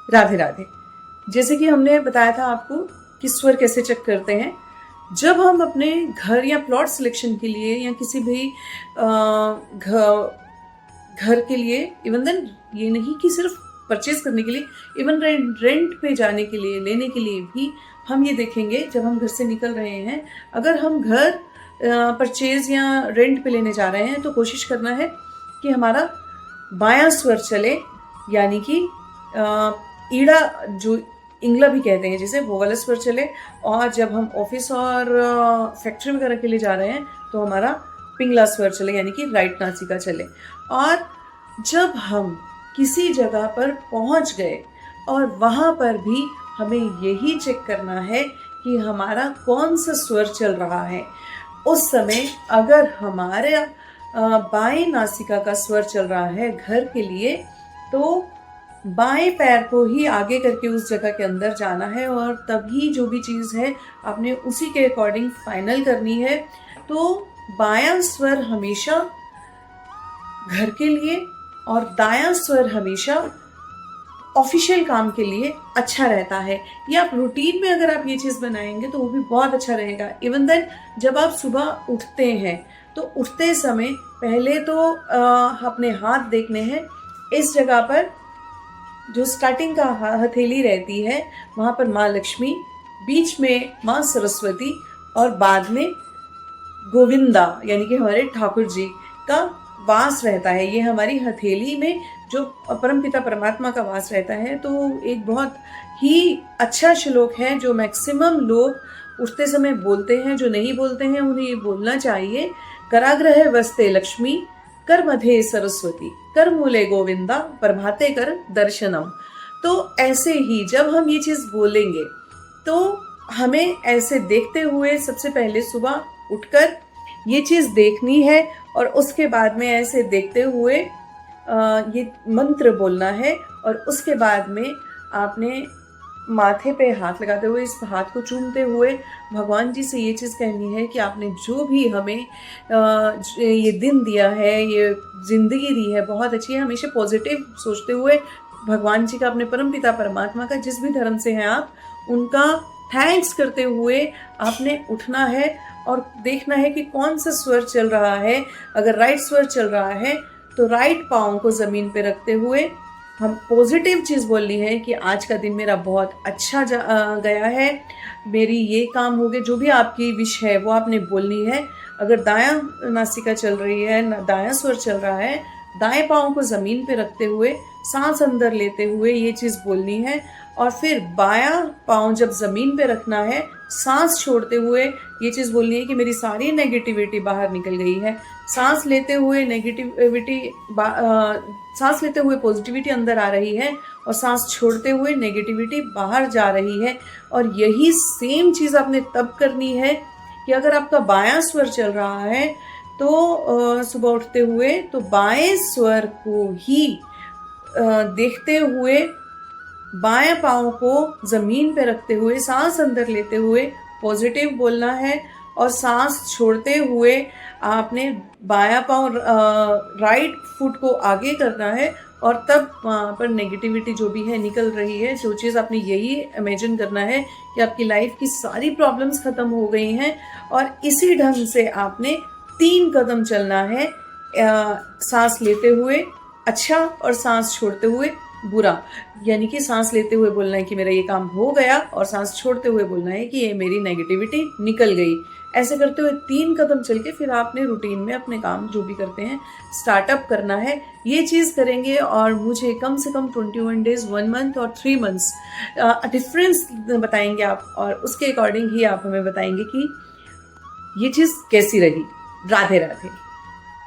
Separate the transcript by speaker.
Speaker 1: राधे राधे। जैसे कि हमने बताया था आपको कि स्वर कैसे चेक करते हैं। जब हम अपने घर या प्लॉट सिलेक्शन के लिए या किसी भी घर के लिए, इवन देन ये नहीं कि सिर्फ परचेज करने के लिए, इवन रेंट पे जाने के लिए, लेने के लिए भी हम ये देखेंगे जब हम घर से निकल रहे हैं। अगर हम घर परचेज या रेंट पे लेने जा रहे हैं तो कोशिश करना है कि हमारा बायां स्वर चले, यानी कि ईड़ा जो इंगला भी कहते हैं जिसे, वो वाला स्वर चले। और जब हम ऑफिस और फैक्ट्री वगैरह के लिए जा रहे हैं तो हमारा पिंगला स्वर चले, यानी कि राइट नासिका चले। और जब हम किसी जगह पर पहुंच गए और वहाँ पर भी हमें यही चेक करना है कि हमारा कौन सा स्वर चल रहा है। उस समय अगर हमारे बाएं नासिका का स्वर चल रहा है घर के लिए, तो बाएं पैर को ही आगे करके उस जगह के अंदर जाना है और तभी जो भी चीज़ है आपने उसी के अकॉर्डिंग फाइनल करनी है। तो बायां स्वर हमेशा घर के लिए और दायां स्वर हमेशा ऑफिशियल काम के लिए अच्छा रहता है। या आप रूटीन में अगर आप ये चीज़ बनाएंगे तो वो भी बहुत अच्छा रहेगा। इवन देन जब आप सुबह उठते हैं तो उठते समय पहले तो अपने हाथ देखने हैं। इस जगह पर जो स्टार्टिंग का हथेली रहती है वहाँ पर माँ लक्ष्मी, बीच में माँ सरस्वती और बाद में गोविंदा यानी कि हमारे ठाकुर जी का वास रहता है। ये हमारी हथेली में जो परमपिता परमात्मा का वास रहता है। तो एक बहुत ही अच्छा श्लोक है जो मैक्सिमम लोग उठते समय बोलते हैं। जो नहीं बोलते हैं उन्हें ये बोलना चाहिए, कराग्रह वस्ते लक्ष्मी, कर मध्य सरस्वती, कर मूले गोविंदा, प्रभाते कर दर्शनम। तो ऐसे ही जब हम ये चीज़ बोलेंगे तो हमें ऐसे देखते हुए सबसे पहले सुबह उठकर ये चीज़ देखनी है और उसके बाद में ऐसे देखते हुए ये मंत्र बोलना है। और उसके बाद में आपने माथे पे हाथ लगाते हुए, इस हाथ को चूमते हुए भगवान जी से ये चीज़ कहनी है कि आपने जो भी हमें ये दिन दिया है, ये ज़िंदगी दी है, बहुत अच्छी है। हमेशा पॉजिटिव सोचते हुए भगवान जी का, अपने परमपिता परमात्मा का, जिस भी धर्म से हैं आप, उनका थैंक्स करते हुए आपने उठना है और देखना है कि कौन सा स्वर चल रहा है। अगर राइट स्वर चल रहा है तो राइट पाँव को ज़मीन पे रखते हुए हम पॉजिटिव चीज़ बोलनी है कि आज का दिन मेरा बहुत अच्छा गया है, मेरी ये काम हो गए। जो भी आपकी विश है वो आपने बोलनी है। अगर दायां नासिका चल रही है, दायां स्वर चल रहा है, दाएं पाँव को ज़मीन पे रखते हुए सांस अंदर लेते हुए ये चीज़ बोलनी है। और फिर बायां पाँव जब ज़मीन पे रखना है, सांस छोड़ते हुए ये चीज़ बोलनी है कि मेरी सारी नेगेटिविटी बाहर निकल गई है। सांस लेते हुए सांस लेते हुए पॉजिटिविटी अंदर आ रही है और सांस छोड़ते हुए नेगेटिविटी बाहर जा रही है। और यही सेम चीज़ आपने तब करनी है कि अगर आपका बायां स्वर चल रहा है तो सुबह उठते हुए तो बाएं स्वर को ही देखते हुए बाएं पाँव को ज़मीन पे रखते हुए सांस अंदर लेते हुए पॉजिटिव बोलना है और सांस छोड़ते हुए आपने बायां पाँव राइट फुट को आगे करना है। और तब वहाँ पर नेगेटिविटी जो भी है निकल रही है। जो चीज़ आपने यही इमेजिन करना है कि आपकी लाइफ की सारी प्रॉब्लम्स ख़त्म हो गई हैं। और इसी ढंग से आपने 3 कदम चलना है, सांस लेते हुए अच्छा और सांस छोड़ते हुए बुरा। यानी कि सांस लेते हुए बोलना है कि मेरा ये काम हो गया और सांस छोड़ते हुए बोलना है कि ये मेरी नेगेटिविटी निकल गई। ऐसे करते हुए 3 कदम चल के फिर आपने रूटीन में अपने काम जो भी करते हैं स्टार्टअप करना है। ये चीज़ करेंगे और मुझे कम से कम 21 डेज़, 1 मंथ और 3 मंथ्स डिफरेंस बताएंगे आप, और उसके अकॉर्डिंग ही आप हमें बताएंगे कि ये चीज़ कैसी रही। राधे राधे।